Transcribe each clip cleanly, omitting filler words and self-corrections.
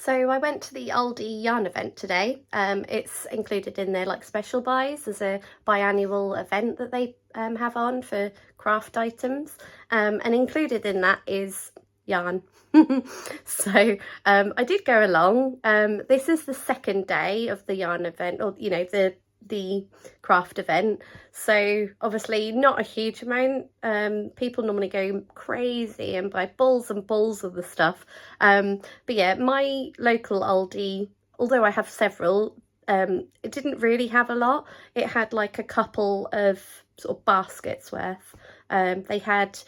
So I went to the Aldi yarn event today. It's included in their like special buys as a biannual event that they have on for craft items, and included in that is yarn. So I did go along. This is the second day of the yarn event, or you know, the craft event, so obviously not a huge amount. People normally go crazy and buy balls and balls of the stuff, but yeah, my local Aldi, although I have several, it didn't really have a lot. It had like a couple of sort of baskets worth. They had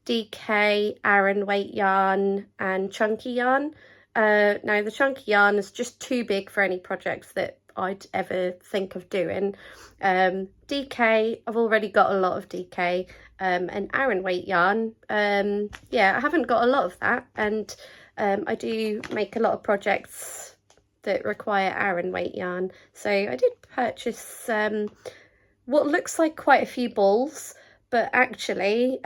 DK, Aran weight yarn and chunky yarn. Now the chunky yarn is just too big for any projects that I'd ever think of doing. DK, I've already got a lot of DK, and Aran weight yarn, yeah, I haven't got a lot of that, and I do make a lot of projects that require Aran weight yarn, so I did purchase what looks like quite a few balls, but actually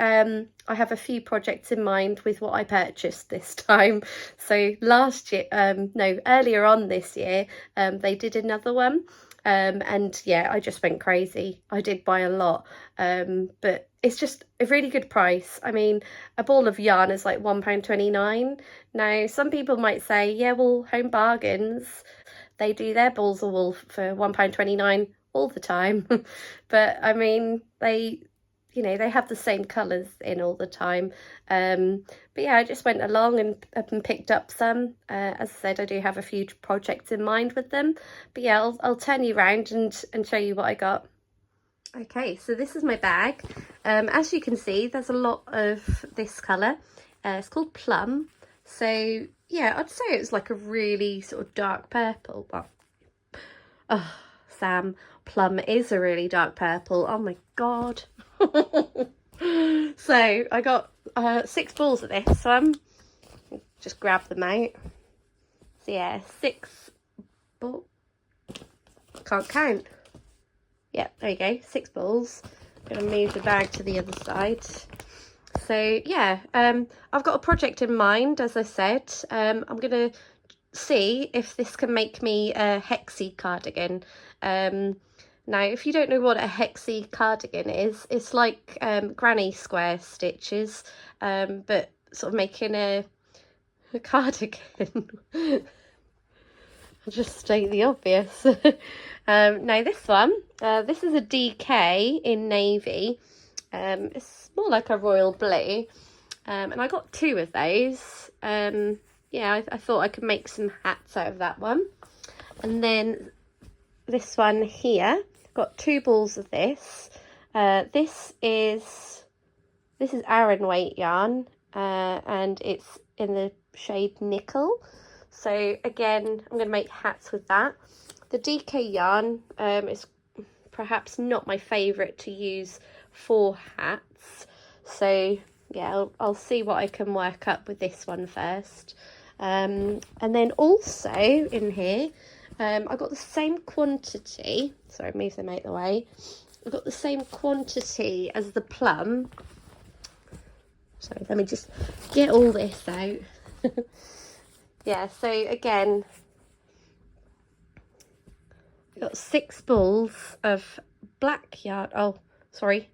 I have a few projects in mind with what I purchased this time. So last year, no, earlier on this year, they did another one, and yeah, I just went crazy. I did buy a lot, but it's just a really good price. I mean, a ball of yarn is like £1.29. Now, some people might say, yeah, well, Home Bargains, they do their balls of wool for £1.29 all the time. But I mean, you know, they have the same colours in all the time. But yeah, I just went along and picked up some. As I said, I do have a few projects in mind with them. But yeah, I'll turn you around and show you what I got. Okay, so this is my bag. As you can see, there's a lot of this colour. It's called Plum. So yeah, I'd say it's like a really sort of dark purple. Well, oh, Sam, Plum is a really dark purple. Oh my God. So I got 6 balls of this one. Just grab them out. So yeah, 6 balls. Can't count. Yeah, there you go, 6 balls. I'm gonna move the bag to the other side. So yeah, I've got a project in mind, as I said. I'm gonna see if this can make me a Hexi cardigan. Now, if you don't know what a Hexi cardigan is, it's like granny square stitches, but sort of making a cardigan. I'll just state the obvious. Now this one, this is a DK in navy. It's more like a royal blue, and I got 2 of those. Yeah, I thought I could make some hats out of that one. And then this one here, got 2 balls of this. This is Aran weight yarn, and it's in the shade nickel. So again, I'm going to make hats with that. The DK yarn is perhaps not my favourite to use for hats. So yeah, I'll see what I can work up with this one first. And then also in here, I got the same quantity. Sorry, move them out the way. I got the same quantity as the Plum. Sorry, let me just get all this out. Yeah, so again, I got 6 balls of black yarn. Oh, sorry,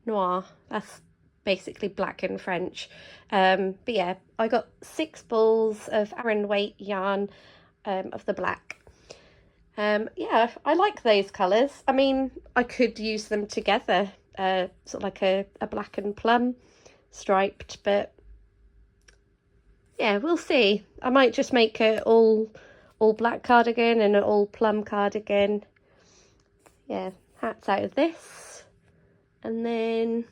noir. That's basically black in French. But yeah, I got 6 balls of Aran weight yarn of the black. Yeah, I like those colours. I mean, I could use them together, sort of like a black and plum striped, but yeah, we'll see. I might just make a all black cardigan and an all plum cardigan. Yeah, hats out of this, and then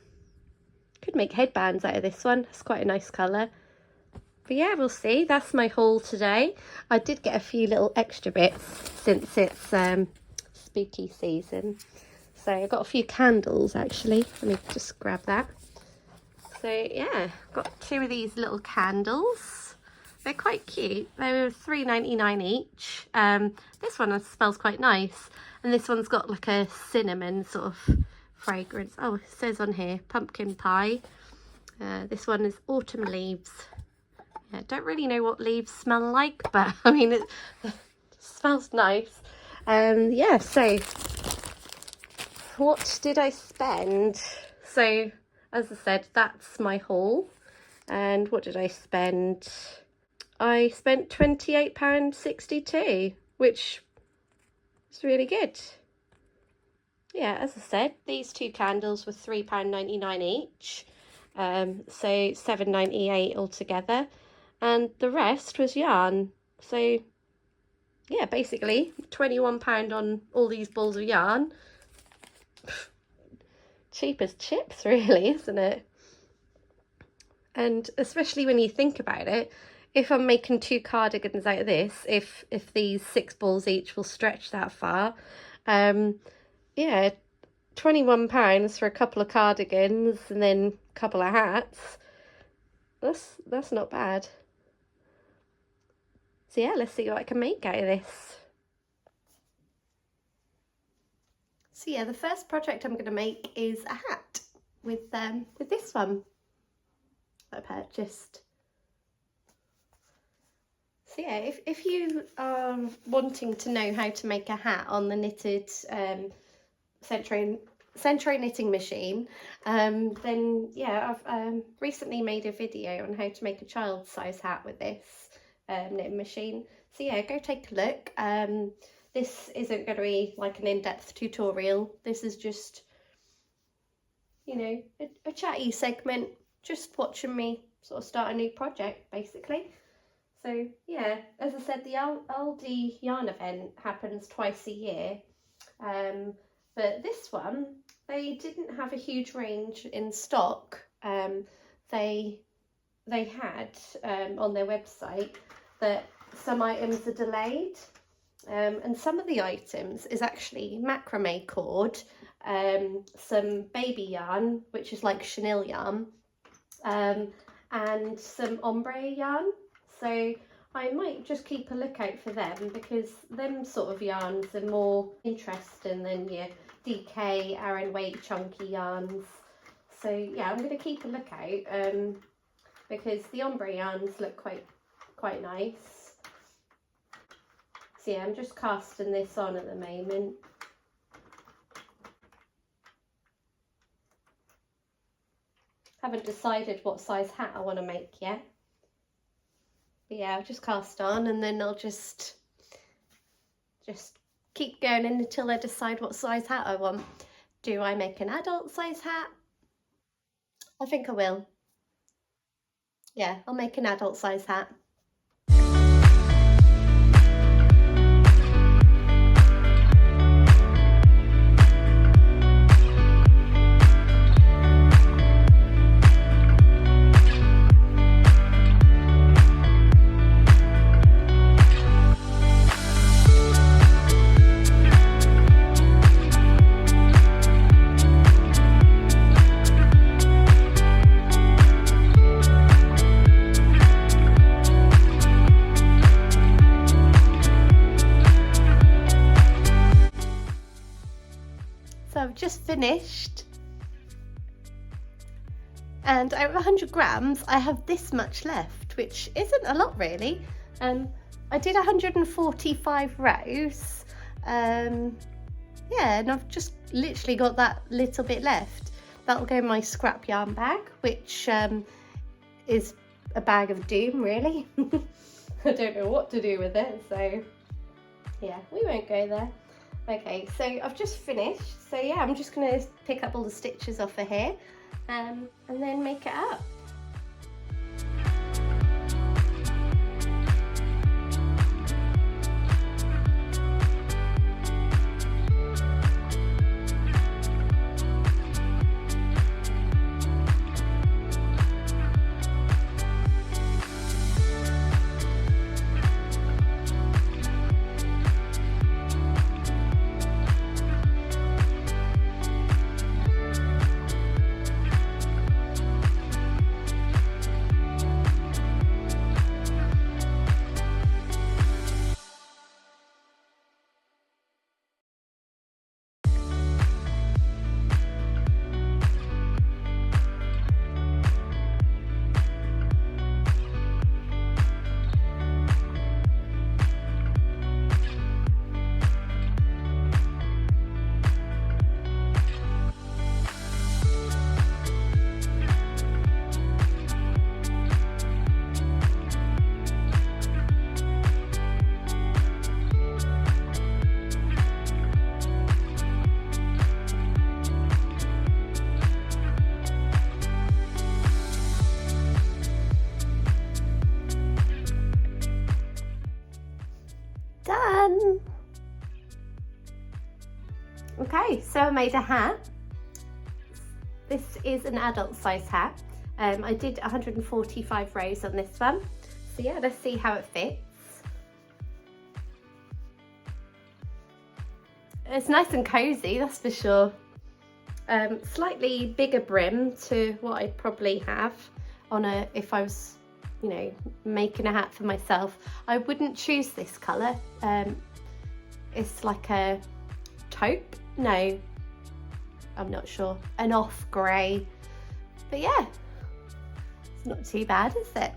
could make headbands out of this one. It's quite a nice colour. But yeah, we'll see. That's my haul today. I did get a few little extra bits since it's spooky season. So I got a few candles actually. Let me just grab that. So yeah, got 2 of these little candles. They're quite cute. They were £3.99 each. This one smells quite nice, and this one's got like a cinnamon sort of fragrance. Oh, it says on here pumpkin pie. This one is autumn leaves. Yeah, don't really know what leaves smell like, but I mean, it smells nice. Yeah, so what did I spend? So, as I said, that's my haul. And what did I spend? I spent £28.62, which is really good. Yeah, as I said, these two candles were £3.99 each, so £7.98 altogether, and the rest was yarn. So yeah, basically £21 on all these balls of yarn. Cheap as chips, really, isn't it? And especially when you think about it, if I'm making 2 cardigans out of this, if these 6 balls each will stretch that far, yeah, £21 for a couple of cardigans and then a couple of hats. That's not bad. So yeah, let's see what I can make out of this. So yeah, the first project I'm going to make is a hat with this one I purchased. So yeah, if you are wanting to know how to make a hat on the knitted Centro knitting machine, then yeah, I've recently made a video on how to make a child size hat with this knitting machine. So yeah, go take a look. This isn't going to be like an in-depth tutorial. This is just, you know, a chatty segment, just watching me sort of start a new project, basically. So yeah, as I said, the Aldi yarn event happens twice a year, but this one, they didn't have a huge range in stock. They had on their website that some items are delayed, and some of the items is actually macrame cord, some baby yarn, which is like chenille yarn, and some ombre yarn. So I might just keep a lookout for them, because them sort of yarns are more interesting than your DK, Aran weight, chunky yarns. So yeah, I'm going to keep a lookout, because the ombre yarns look quite nice. So yeah, I'm just casting this on at the moment. Haven't decided what size hat I want to make yet. But yeah, I'll just cast on, and then I'll just keep going until I decide what size hat I want. Do I make an adult size hat? I think I will. Yeah, I'll make an adult size hat. So I've just finished, and over 100 grams I have this much left, which isn't a lot really. I did 145 rows, yeah, and I've just literally got that little bit left. That'll go in my scrap yarn bag, which is a bag of doom, really. I don't know what to do with it, so yeah, we won't go there. Okay, so I've just finished, so yeah, I'm just going to pick up all the stitches off of here, and then make it up. I made a hat. This is an adult size hat. I did 145 rows on this one. So yeah, let's see how it fits. It's nice and cozy, that's for sure. Slightly bigger brim to what I'd probably have on if I was, you know, making a hat for myself. I wouldn't choose this colour. It's like a taupe? No, I'm not sure. An off grey. But yeah, it's not too bad, is it?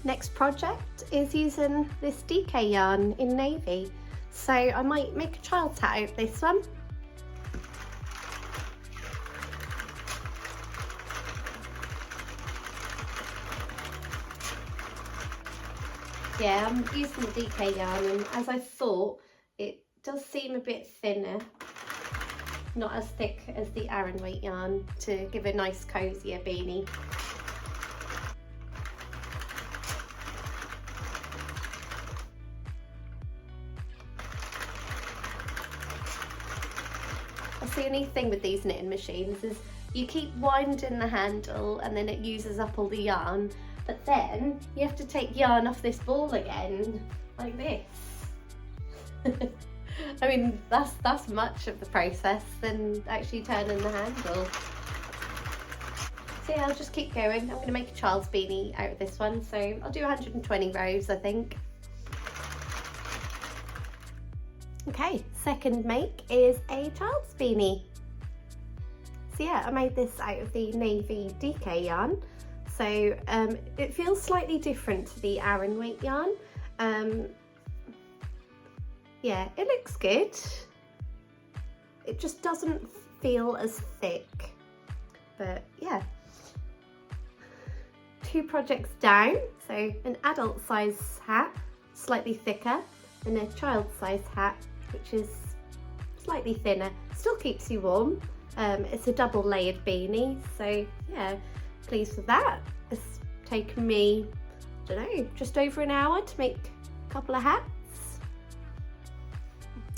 Next project is using this DK yarn in navy. So I might make a child's hat out of this one. Yeah, I'm using the DK yarn, and as I thought, it does seem a bit thinner. Not as thick as the Aran weight yarn to give a nice cozier beanie. That's the only thing with these knitting machines is you keep winding the handle and then it uses up all the yarn, but then you have to take yarn off this ball again, like this. I mean, that's much of the process than actually turning the handle. So yeah, I'll just keep going. I'm going to make a child's beanie out of this one, so I'll do 120 rows, I think. Okay, second make is a child's beanie. So yeah, I made this out of the navy DK yarn. So it feels slightly different to the Aran weight yarn. Yeah, it looks good. It just doesn't feel as thick, but yeah. 2 projects down, so an adult size hat, slightly thicker, and a child size hat, which is slightly thinner. Still keeps you warm. It's a double layered beanie, so yeah, pleased with that. It's taken me, I don't know, just over an hour to make a couple of hats.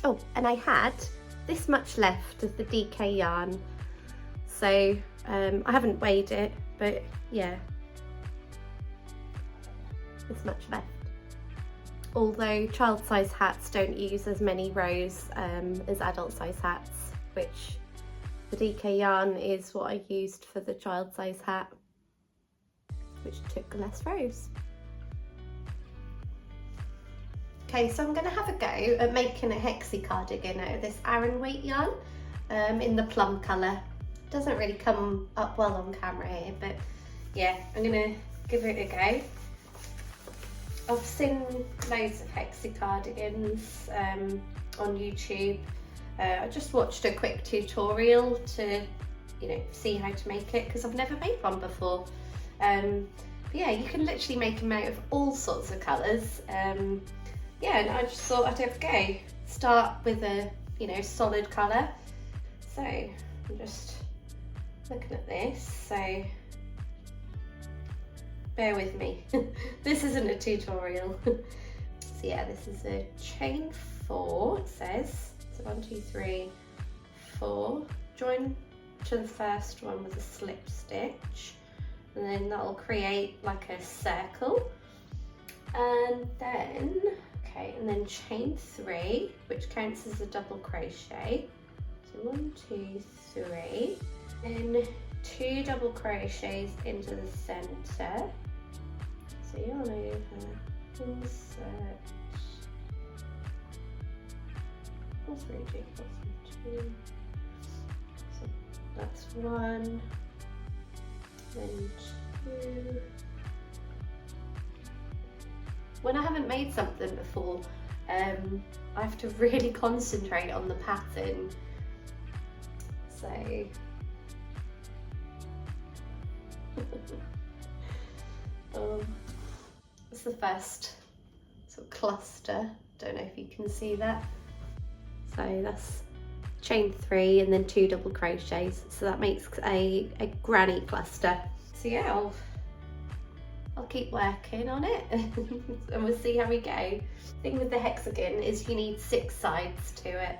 Oh, and I had this much left of the DK yarn, so I haven't weighed it, but yeah, this much left. Although child size hats don't use as many rows as adult size hats, which the DK yarn is what I used for the child size hat, which took less rows. Okay, so I'm going to have a go at making a Hexi cardigan out of this Aran weight yarn in the plum colour. Doesn't really come up well on camera here, but yeah, I'm going to give it a go. I've seen loads of Hexi cardigans on YouTube. I just watched a quick tutorial to, you know, see how to make it, because I've never made one before. But yeah, you can literally make them out of all sorts of colours. Yeah, and I just thought I'd have a go. Start with a, you know, solid colour. So I'm just looking at this, so bear with me. This isn't a tutorial. So yeah, this is a chain 4, it says. So 1, 2, 3, 4. Join to the first one with a slip stitch, and then that'll create like a circle. And then, okay, and then chain 3, which counts as a double crochet. So 1, 2, 3, and 2 double crochets into the center. So yarn over, insert, plus 3, 2, plus 2. So that's 1, then 2. When I haven't made something before, I have to really concentrate on the pattern. So it's the first sort of cluster. Don't know if you can see that. So that's chain 3 and then 2 double crochets. So that makes a granny cluster. So yeah, I'll keep working on it and we'll see how we go. The thing with the hexagon is you need 6 sides to it,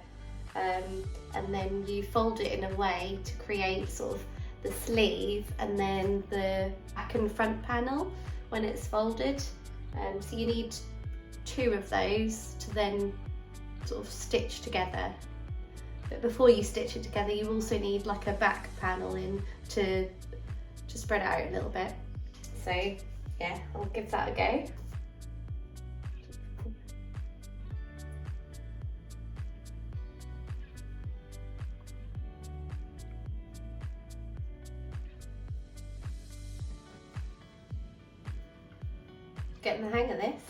and then you fold it in a way to create sort of the sleeve and then the back and front panel when it's folded. So you need 2 of those to then sort of stitch together. But before you stitch it together, you also need like a back panel in to spread it out a little bit. So yeah, I'll give that a go. Getting the hang of this.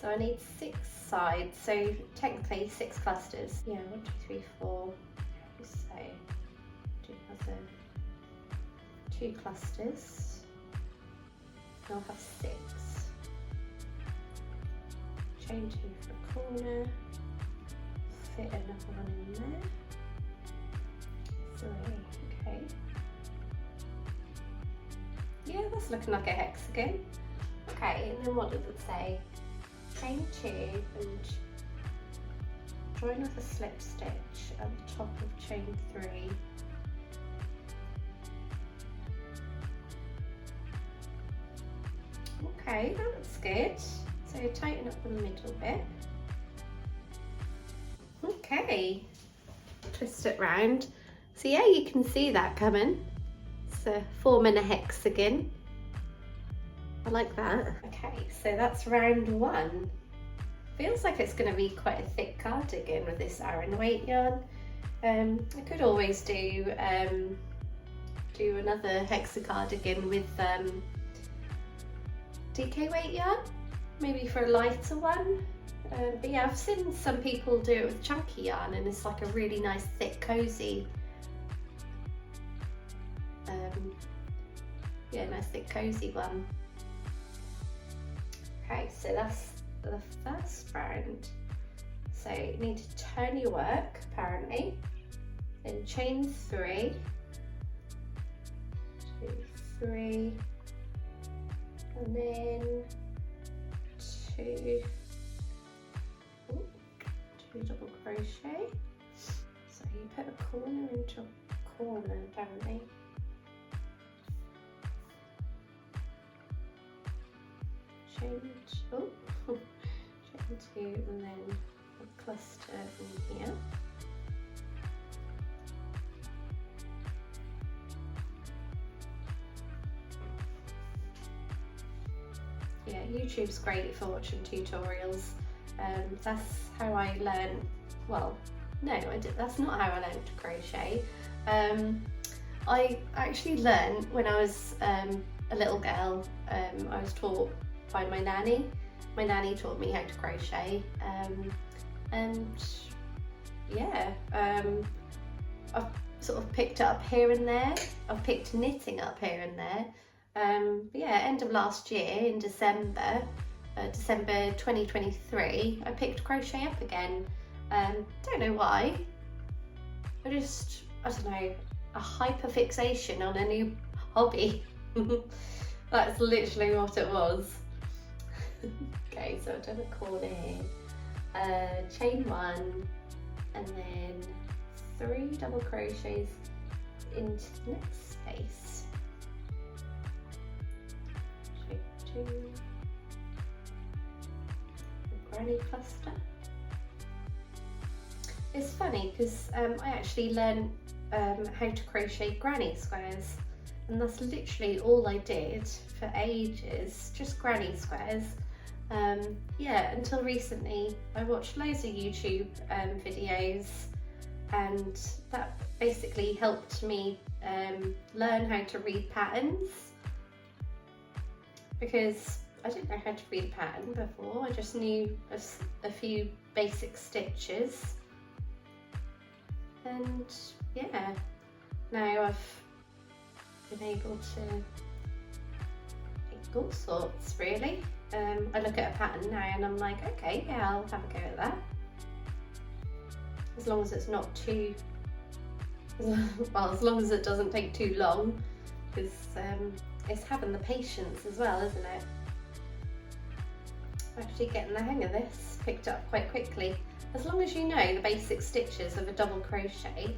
So I need 6 sides, so technically 6 clusters. Yeah, 1, 2, 3, 4. So 2 clusters. I'll have 6. Chain 2 for a corner. Fit another one in there. 3. Okay. Yeah, that's looking like a hexagon. Okay, and then what does it say? Chain 2 and join with a slip stitch at the top of chain 3. Okay, that looks good. So tighten up the middle bit. Okay, twist it round. So yeah, you can see that coming. So forming a hexagon. I like that. Okay, so that's round 1. Feels like it's going to be quite a thick cardigan with this Aran weight yarn. I could always do another hexa cardigan with DK weight yarn, maybe for a lighter one. But yeah, I've seen some people do it with chunky yarn and it's like a really nice thick cozy. Yeah, nice thick cozy one. Okay, so that's the first round. So you need to turn your work apparently, then chain 3, 2, 3, and then 2 double crochet. So you put a corner into a corner apparently. Chain 2 and then a cluster in here. Yeah, YouTube's great for watching tutorials. That's how I learned, well, no, that's not how I learned to crochet. I actually learned when I was a little girl. I was taught by my nanny. My nanny taught me how to crochet, and yeah, I've sort of picked it up here and there. I've picked knitting up here and there. But yeah, end of last year in December 2023, I picked crochet up again. Don't know why. I don't know, a hyper fixation on a new hobby. That's literally what it was. Okay, so I've done a corner here, chain 1 and then 3 double crochets into the next space. Chain 2, a granny cluster. It's funny because I actually learned how to crochet granny squares, and that's literally all I did for ages, just granny squares. Yeah, until recently I watched loads of YouTube videos, and that basically helped me learn how to read patterns, because I didn't know how to read a pattern before. I just knew a few basic stitches, and yeah, now I've been able to make all sorts really. I look at a pattern now and I'm like, okay, yeah, I'll have a go at that. As long as it's not too, well, as long as it doesn't take too long, because it's having the patience as well, isn't it? Actually getting the hang of this, picked up quite quickly. As long as you know the basic stitches of a double crochet,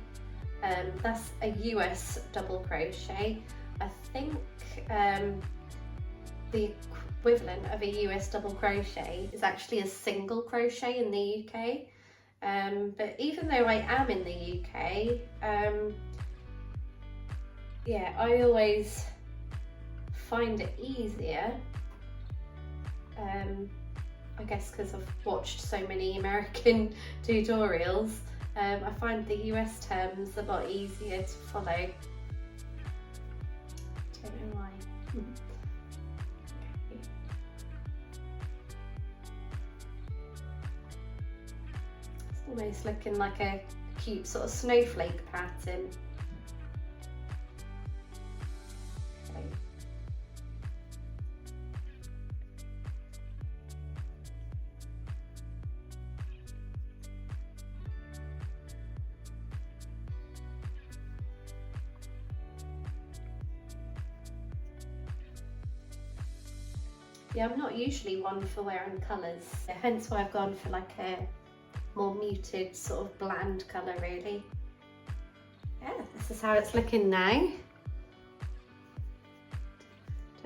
that's a US double crochet. I think the equivalent of a US double crochet is actually a single crochet in the UK. But even though I am in the UK, yeah, I always find it easier, I guess because I've watched so many American tutorials, I find the US terms a lot easier to follow. Don't know why. It's almost looking like a cute sort of snowflake pattern. Yeah, I'm not usually one for wearing colours, hence why I've gone for like a more muted sort of bland colour really. Yeah, this is how it's looking now. Don't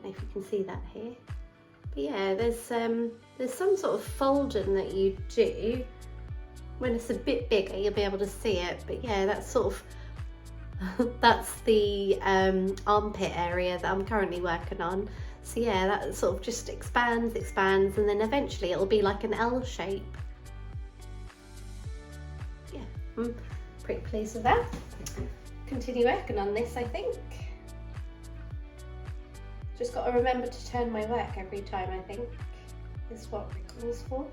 know if you can see that here. But yeah, there's some sort of folding that you do. When it's a bit bigger you'll be able to see it, but yeah, that's sort of that's the armpit area that I'm currently working on. So yeah, that sort of just expands, and then eventually it'll be like an L shape. Yeah, I'm pretty pleased with that. Continue working on this, I think. Just got to remember to turn my work every time, I think, is what it calls for.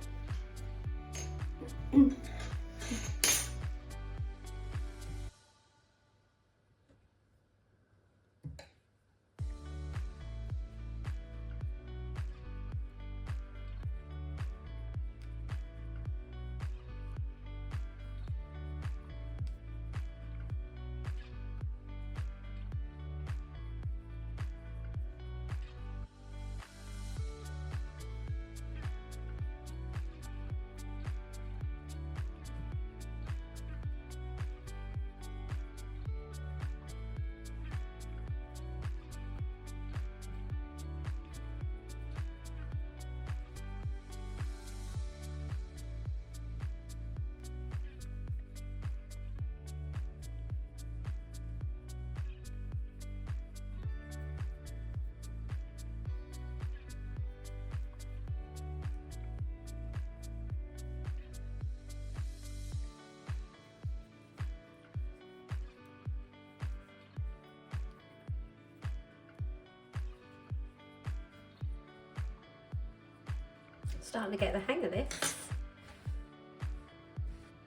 Starting to get the hang of this.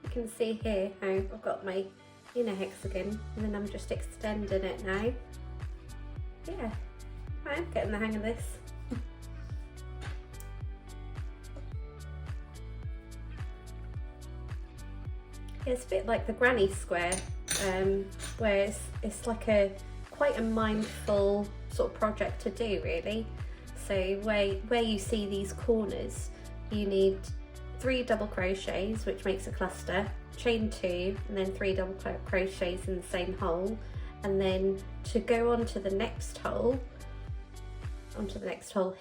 You can see here how I've got my inner hexagon and then I'm just extending it now. Yeah, I'm getting the hang of this. It's a bit like the granny square, where it's like quite a mindful sort of project to do really. So where you see these corners, you need 3 double crochets, which makes a cluster, chain 2, and then 3 double crochets in the same hole, and then to go onto the next hole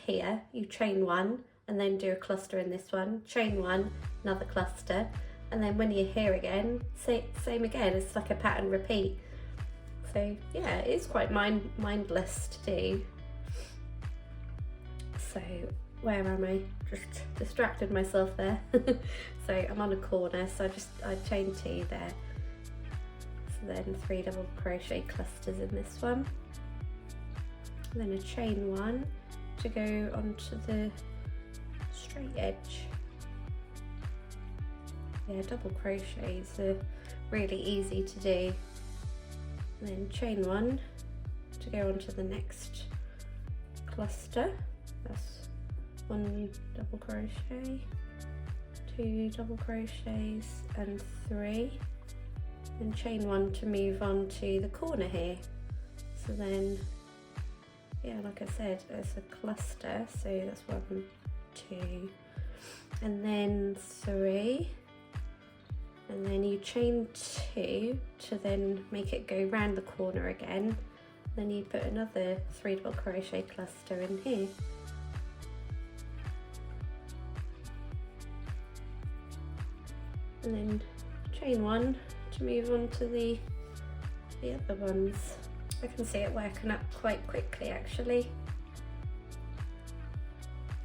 here, you chain 1, and then do a cluster in this one, chain 1, another cluster, and then when you're here again, same again. It's like a pattern repeat. So yeah, it is quite mindless to do. So where am I? Just distracted myself there. So I'm on a corner, so I chain 2 there. So then 3 double crochet clusters in this one. And then a chain 1 to go onto the straight edge. Yeah, double crochets are really easy to do. And then chain 1 to go onto the next cluster. That's 1 double crochet, 2 double crochets and 3, and chain 1 to move on to the corner here. So then yeah, like I said, it's a cluster, so that's 1, 2, and then 3, and then you chain 2 to then make it go round the corner again. Then you put another 3 double crochet cluster in here. And then chain 1 to move on to the other ones. I can see it working up quite quickly actually.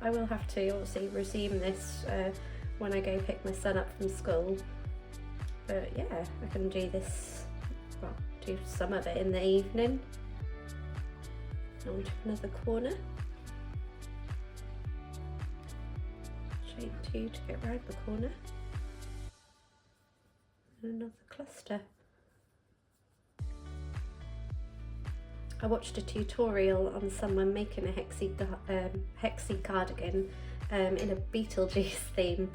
I will have to obviously resume this when I go pick my son up from school. But yeah, I can do this, well, do some of it in the evening. On to another corner. Chain 2 to get round the corner. And another cluster. I watched a tutorial on someone making a Hexi cardigan in a Beetlejuice theme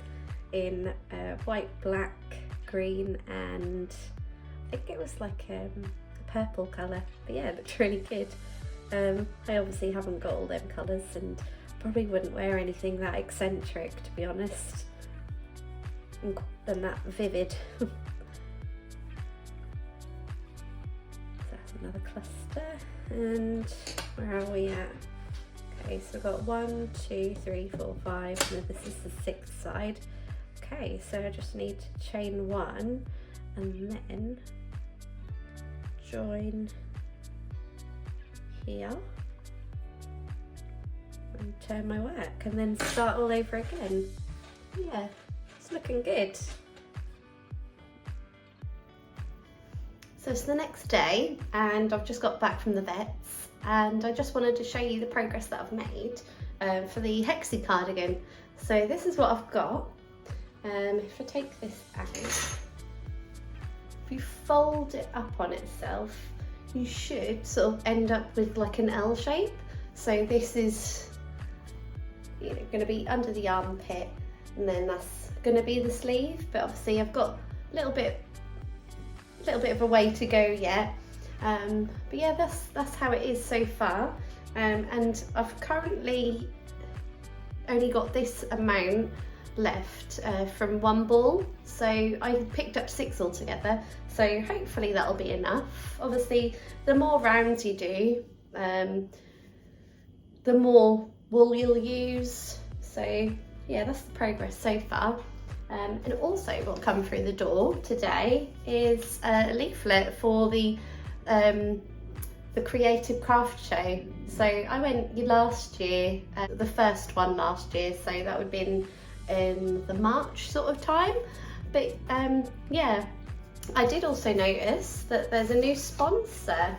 in white, black, green, and I think it was like a purple colour. But yeah, it looked really good. I obviously haven't got all them colours and probably wouldn't wear anything that eccentric, to be honest, and that vivid. That's another cluster, and where are we at? Okay, so we've got 1, 2, 3, 4, 5, and this is the 6th side. Okay, so I just need to chain 1 and then join here and turn my work and then start all over again. Yeah, it's looking good. So it's the next day and I've just got back from the vets and I just wanted to show you the progress that I've made for the Hexi cardigan. So this is what I've got. If I take this out, if you fold it up on itself, you should sort of end up with like an L shape. So this is, you know, going to be under the armpit, and then that's going to be the sleeve. But obviously, I've got a little bit of a way to go yet. But yeah, that's how it is so far. And I've currently only got this amount left from one ball, so I picked up 6 altogether, so hopefully that'll be enough. Obviously the more rounds you do, the more wool you'll use, so yeah, that's the progress so far. And also what come through the door today is a leaflet for the Creative Craft Show. So I went last year, the first one last year, so that would have been in the March sort of time. But yeah, I did also notice that there's a new sponsor,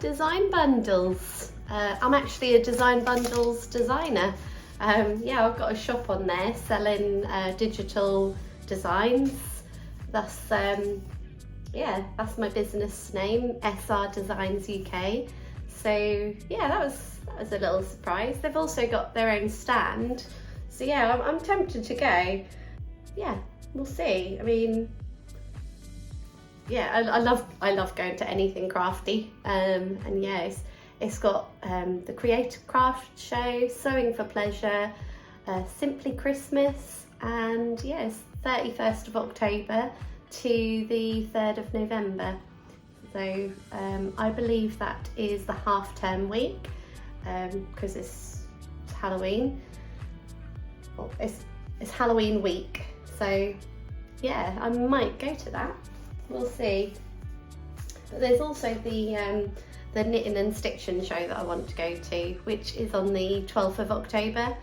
Design Bundles. I'm actually a Design Bundles designer. Yeah, I've got a shop on there selling digital designs. That's yeah, that's my business name, SR Designs UK. So yeah, that was a little surprise. They've also got their own stand, so yeah, I'm tempted to go. Yeah, we'll see. I mean, yeah, I love going to anything crafty, and yeah, it's got the Creative Craft Show, Sewing for Pleasure, Simply Christmas, and yes, 31st of October to the 3rd of November. So I believe that is the half-term week, because it's Halloween. Well, it's Halloween week, so yeah, I might go to that. We'll see. But there's also the knitting and stitching show that I want to go to, which is on the 12th of October.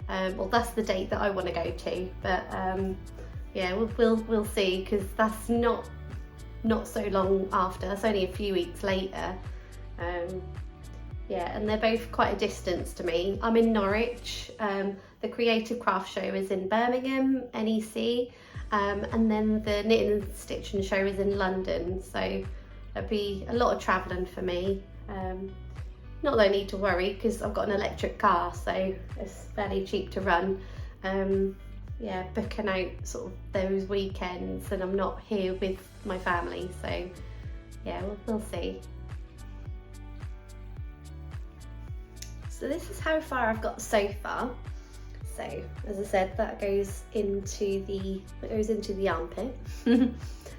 Well, that's the date that I want to go to, but yeah, we'll see, because that's not so long after. That's only a few weeks later. Yeah, and they're both quite a distance to me. I'm in Norwich. The Creative Craft Show is in Birmingham, NEC, and then the Knitting and Stitching Show is in London. So it'll be a lot of travelling for me. Not that I need to worry, because I've got an electric car, so it's fairly cheap to run. Yeah, booking out sort of those weekends, and I'm not here with my family, so yeah, we'll see. So this is how far I've got so far. So as I said, that goes into the armpit.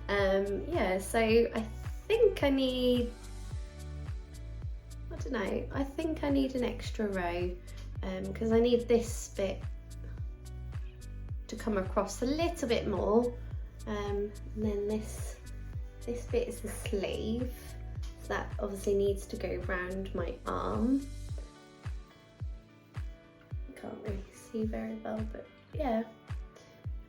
Yeah, so I think I need, I don't know, I think I need an extra row because I need this bit to come across a little bit more, and then this bit is the sleeve, so that obviously needs to go round my arm. Can't really see very well, but yeah.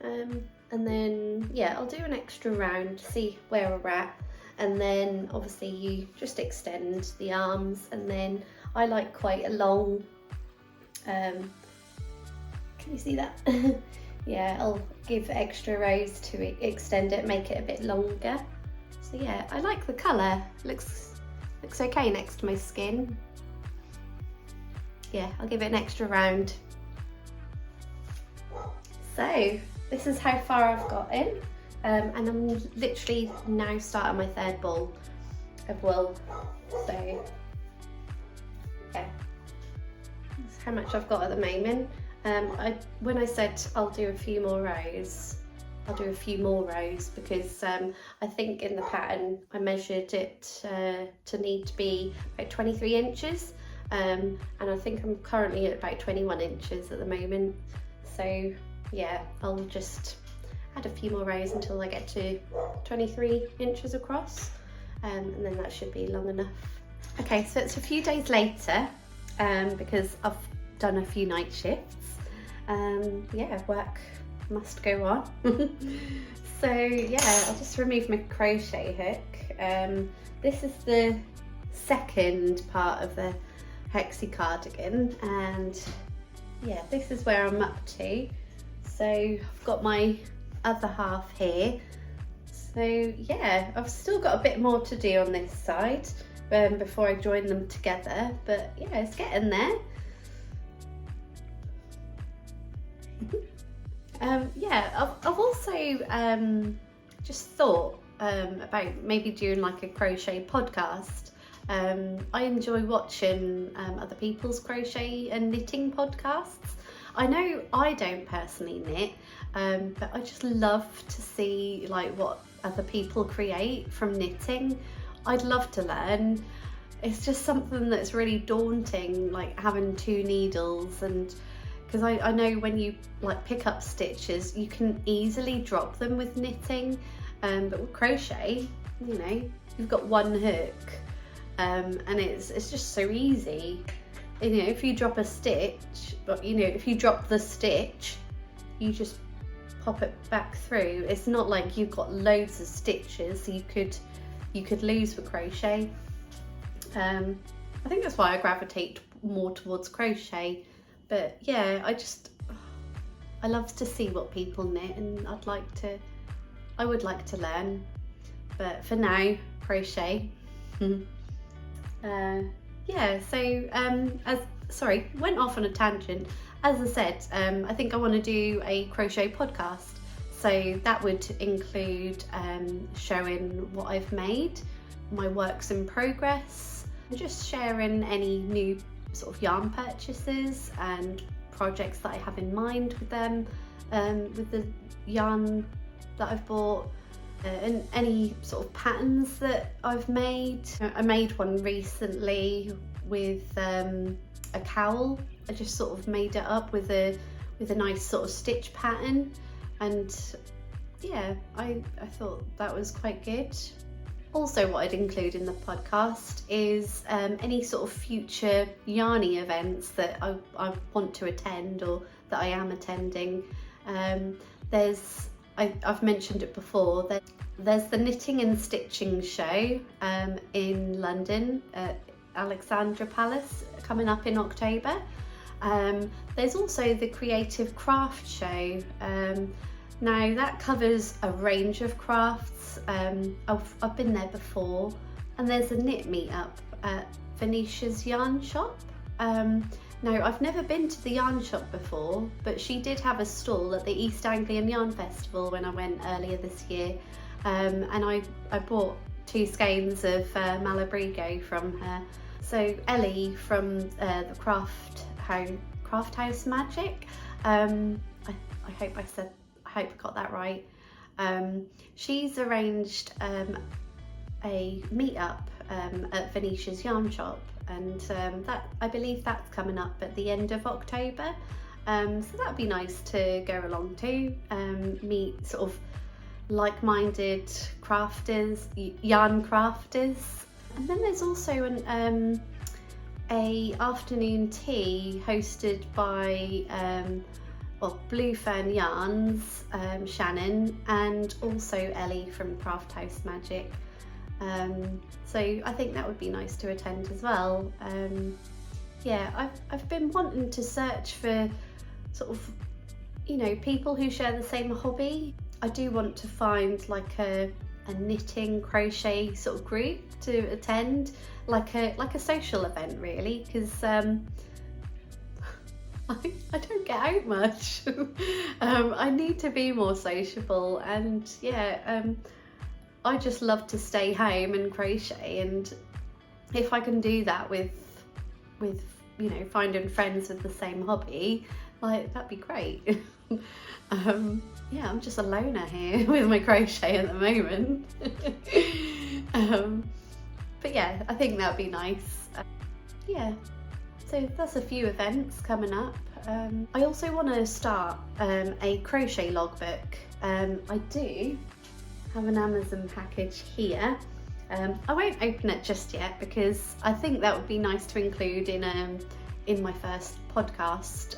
And then yeah, I'll do an extra round to see where we're at, and then obviously you just extend the arms, and then I like quite a long, can you see that? Yeah, I'll give extra rows to extend it, make it a bit longer. So yeah, I like the colour, looks okay next to my skin. Yeah, I'll give it an extra round. So this is how far I've got in, and I'm literally now starting my third ball of wool. So yeah, that's how much I've got at the moment. When I said I'll do a few more rows, I'll do a few more rows because I think in the pattern I measured it to need to be about 23 inches, and I think I'm currently at about 21 inches at the moment. So yeah, I'll just add a few more rows until I get to 23 inches across, and then that should be long enough. Okay, so it's a few days later because I've done a few night shifts. Yeah, work must go on. So yeah, I'll just remove my crochet hook. This is the second part of the Hexi cardigan, and yeah, this is where I'm up to. So I've got my other half here. So yeah, I've still got a bit more to do on this side before I join them together, but yeah, it's getting there. Yeah, I've also just thought about maybe doing like a crochet podcast. I enjoy watching other people's crochet and knitting podcasts. I know I don't personally knit, but I just love to see like what other people create from knitting. I'd love to learn. It's just something that's really daunting, like having two needles, and because I know when you like pick up stitches you can easily drop them with knitting, but with crochet, you know, you've got one hook, and it's just so easy. You know, if you drop a stitch, but you know, if you drop the stitch, you just pop it back through. It's not like you've got loads of stitches you could lose with crochet. I think that's why I gravitate more towards crochet. But yeah, I love to see what people knit, and I would like to learn. But for now, crochet. Yeah, so went off on a tangent. As I said, I think I want to do a crochet podcast. So that would include showing what I've made, my works in progress, and just sharing any new sort of yarn purchases and projects that I have in mind with them, with the yarn that I've bought, and any sort of patterns that I've made. I made one recently with a cowl. I just sort of made it up with a nice sort of stitch pattern, and yeah, I thought that was quite good. Also, what I'd include in the podcast is any sort of future yarny events that I want to attend or that I am attending. I've mentioned it before, there's the Knitting and Stitching show in London at Alexandra Palace coming up in October. There's also the Creative Craft show. Now that covers a range of crafts. I've been there before, and there's a knit meetup at Venetia's yarn shop. Now I've never been to the yarn shop before, but she did have a stall at the East Anglian Yarn Festival when I went earlier this year, and I bought 2 skeins of Malabrigo from her. So Ellie from the Craft House Magic, I hope I got that right. She's arranged a meetup at Venetia's yarn shop, and that, I believe that's coming up at the end of October. So that'd be nice to go along to, meet sort of like-minded crafters, yarn crafters. And then there's also an a afternoon tea hosted by Blue Fern Yarns, Shannon, and also Ellie from Craft House Magic. So I think that would be nice to attend as well. Yeah, I've been wanting to search for sort of, you know, people who share the same hobby. I do want to find like a knitting, crochet sort of group to attend, like a social event really, because I don't get out much. I need to be more sociable, and yeah, I just love to stay home and crochet, and if I can do that with you know, finding friends with the same hobby, like, that'd be great. Yeah, I'm just a loner here with my crochet at the moment. But yeah, I think that'd be nice. Yeah, so that's a few events coming up. I also want to start a crochet logbook. I do have an Amazon package here. I won't open it just yet because I think that would be nice to include in my first podcast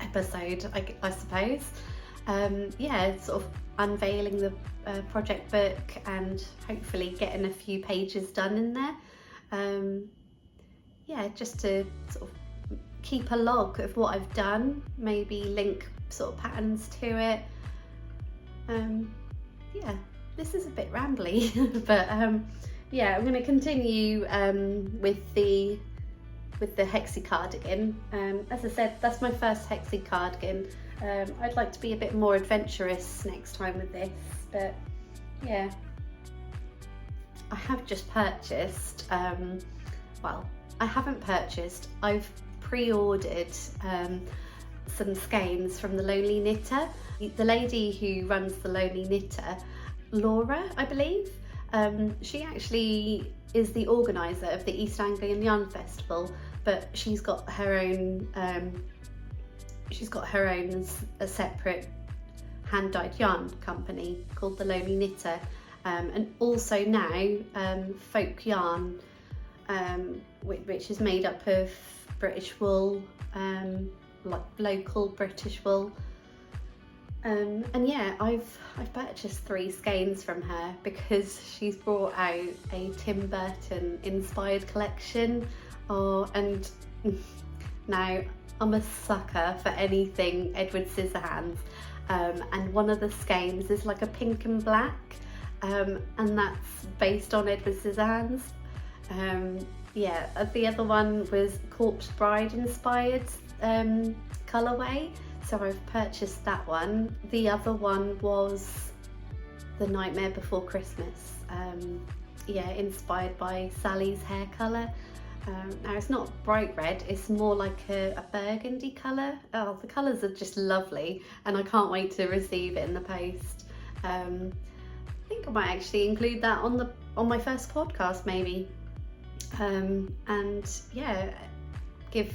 episode, I suppose. Yeah, sort of unveiling the project book and hopefully getting a few pages done in there. Yeah, just to sort of keep a log of what I've done, maybe link sort of patterns to it. Yeah, this is a bit rambly, but yeah, I'm going to continue with the Hexi cardigan. As I said, that's my first Hexi cardigan. I'd like to be a bit more adventurous next time with this, but yeah. I have just purchased, well, I haven't purchased, I've pre-ordered some skeins from the Lonely Knitter. The lady who runs the Lonely Knitter, Laura, I believe, she actually is the organiser of the East Anglian Yarn Festival, but she's got her own a separate hand-dyed yarn company called the Lonely Knitter, and also now Folk Yarn, which is made up of British wool, like local British wool. And yeah, I've purchased 3 skeins from her because she's brought out a Tim Burton inspired collection. And now I'm a sucker for anything Edward Scissorhands, and one of the skeins is like a pink and black, and that's based on Edward Scissorhands. Yeah, the other one was Corpse Bride inspired colourway, so I've purchased that one. The other one was The Nightmare Before Christmas, yeah, inspired by Sally's hair colour. Now it's not bright red, it's more like a burgundy colour. Oh, the colours are just lovely, and I can't wait to receive it in the post. I think I might actually include that on my first podcast maybe, and yeah, give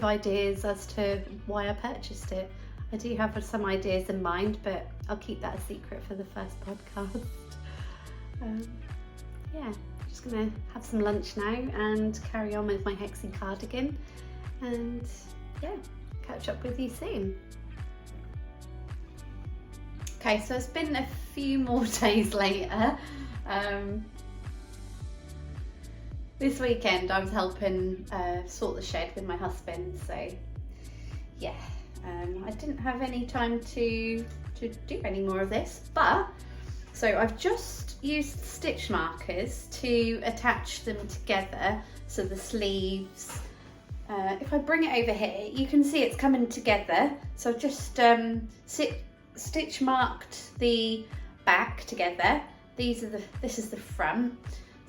ideas as to why I purchased it. I do have some ideas in mind, but I'll keep that a secret for the first podcast. Yeah, just gonna have some lunch now and carry on with my Hexi cardigan, and yeah, catch up with you soon. Okay, so it's been a few more days later. This weekend I was helping sort the shed with my husband, so yeah, I didn't have any time to do any more of this, but so I've just used stitch markers to attach them together, so the sleeves, if I bring it over here you can see it's coming together. So I've just stitch marked the back together. This is the front.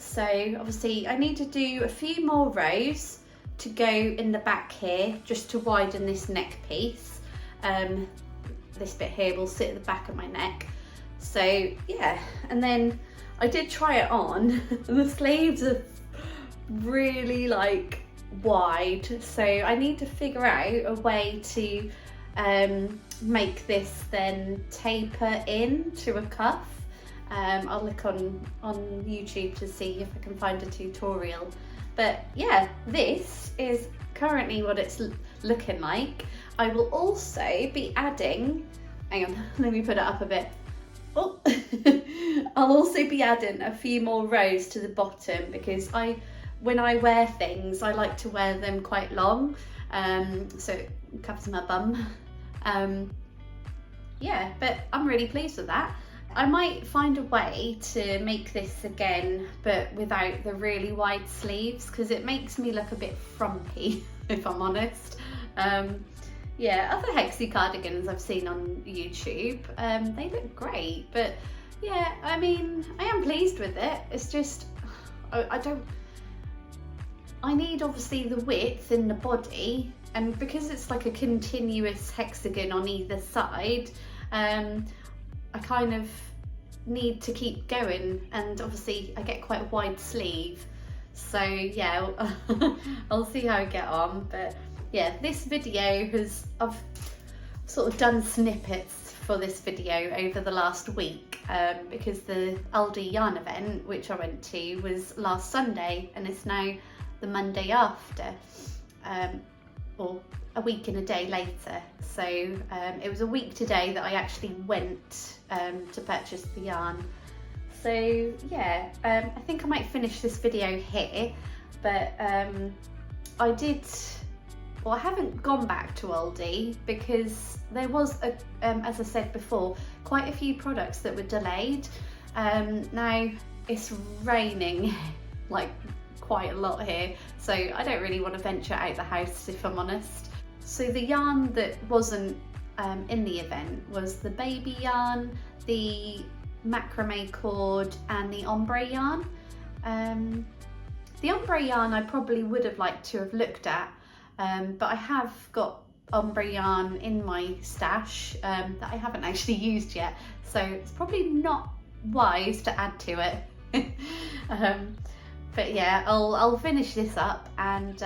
So obviously I need to do a few more rows to go in the back here, just to widen this neck piece. This bit here will sit at the back of my neck. So yeah, and then I did try it on and the sleeves are really like wide, so I need to figure out a way to make this then taper in to a cuff. I'll look on YouTube to see if I can find a tutorial. But yeah, this is currently what it's looking like. I will also be adding, hang on, let me put it up a bit. Oh, I'll also be adding a few more rows to the bottom, because when I wear things, I like to wear them quite long, so it covers my bum. Yeah, but I'm really pleased with that. I might find a way to make this again, but without the really wide sleeves, because it makes me look a bit frumpy, if I'm honest. Yeah, other Hexi cardigans I've seen on YouTube, they look great, but yeah, I mean, I am pleased with it. It's just, I need obviously the width in the body, and because it's like a continuous hexagon on either side, I kind of need to keep going, and obviously I get quite a wide sleeve, so yeah, I'll see how I get on. But yeah, this video I've sort of done snippets for this video over the last week, because the Aldi yarn event, which I went to, was last Sunday, and it's now the Monday after, or a week and a day later. So it was a week today that I actually went to purchase the yarn. So yeah, I think I might finish this video here, but I haven't gone back to Aldi because there was, as I said before, quite a few products that were delayed. Now it's raining like quite a lot here, so I don't really want to venture out the house, if I'm honest. So the yarn that wasn't in the event was the baby yarn, the macrame cord, and the ombre yarn. The ombre yarn I probably would have liked to have looked at, but I have got ombre yarn in my stash that I haven't actually used yet, so it's probably not wise to add to it. But yeah, I'll finish this up, and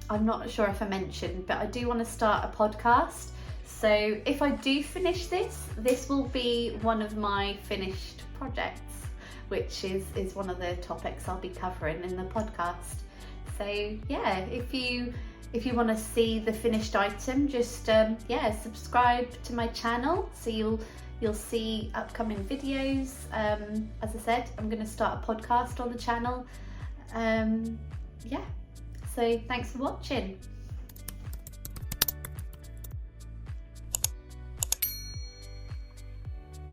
I'm not sure if I mentioned, but I do want to start a podcast. So if I do finish this will be one of my finished projects, which is one of the topics I'll be covering in the podcast. So yeah, if you want to see the finished item, just yeah, subscribe to my channel so you'll see upcoming videos. As I said, I'm going to start a podcast on the channel. Yeah, so thanks for watching.